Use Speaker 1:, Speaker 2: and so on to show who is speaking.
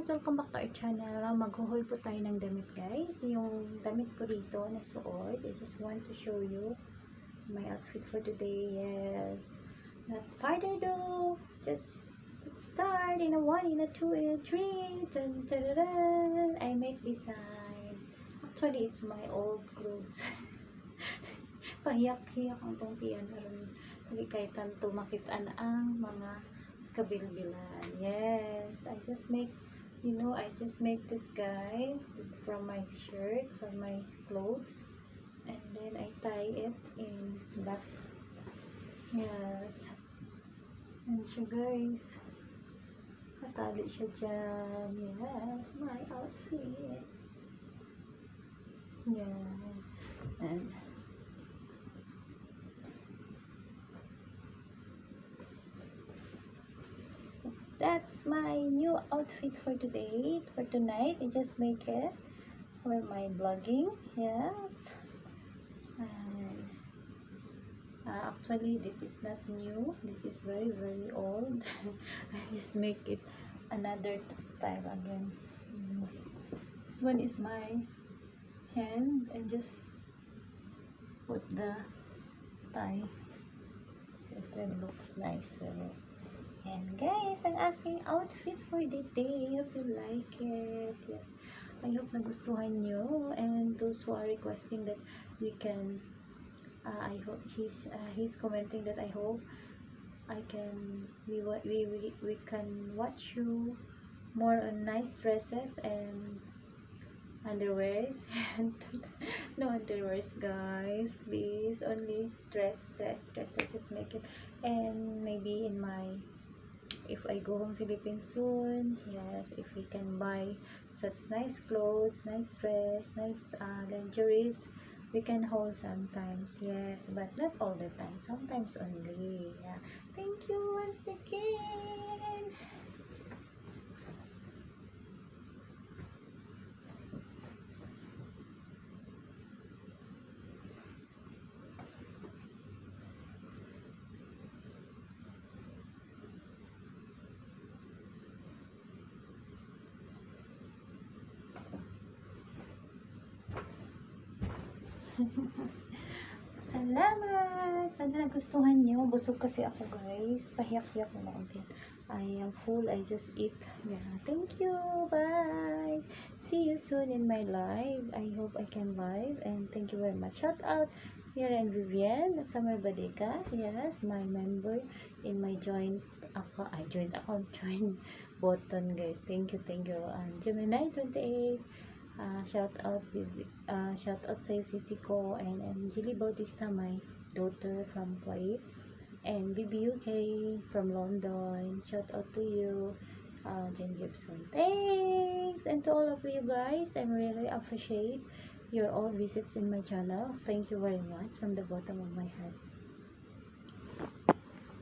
Speaker 1: guys! Welcome back to our channel. Mag-haul po tayo ng damit guys. Yung damit ko rito na suot. I just want to show you my outfit for today. Yes. Not further ado. Just let's start in a 1, in a 2, in a 3. Dun, dun, dun, dun. I make design. Actually, it's my old clothes. Pahiyak-hiyak ang tungtian. Hindi kahit tanto makitaan ang mga kabilbilan. Yes, I just make, I just make this guys from my shirt, from my clothes, and then I tie it in back. Yes, and siya guys, katali siya dyan. Yes, my outfit. Yeah, and that's my new outfit for today, for tonight. I just make it for my vlogging. Yes, and actually this is not new, this is very old. I just make it another style again. This one is my hand and just put the tie so it looks nicer. And guys, ang aking outfit for the day. I hope you like it. Yes, I hope nagustuhan nyo. And those who are requesting that we can, I hope he's commenting that I hope I can, we can watch you more on nice dresses and underwears. And no underwears guys, please, only dress. I just make it. And maybe in my, if I go home Philippines soon, yes, if we can buy such nice clothes, nice dress, nice lingeries, we can haul sometimes. Yes, but not all the time, sometimes only. Yeah, thank you once again. Salamat! Sana nagustuhan nyo. Busog kasi ako guys. Pahiyak-hiyak na lang din. I am full. I just eat. Yeah. Thank you. Bye! See you soon in my live. I hope I can live. And thank you very much. Shout out here and Vivian. Summer Badeka. Yes. My member in my joint account. Joint button guys. Thank you. And Gemini 28. Shout out sa'yo sisi ko, and Angeli Bautista, my daughter from Kuwait, and Bibi UK from London. Shout out to you, Jen Gibson. Thanks! And to all of you guys, I really appreciate your all visits in my channel. Thank you very much from the bottom of my heart.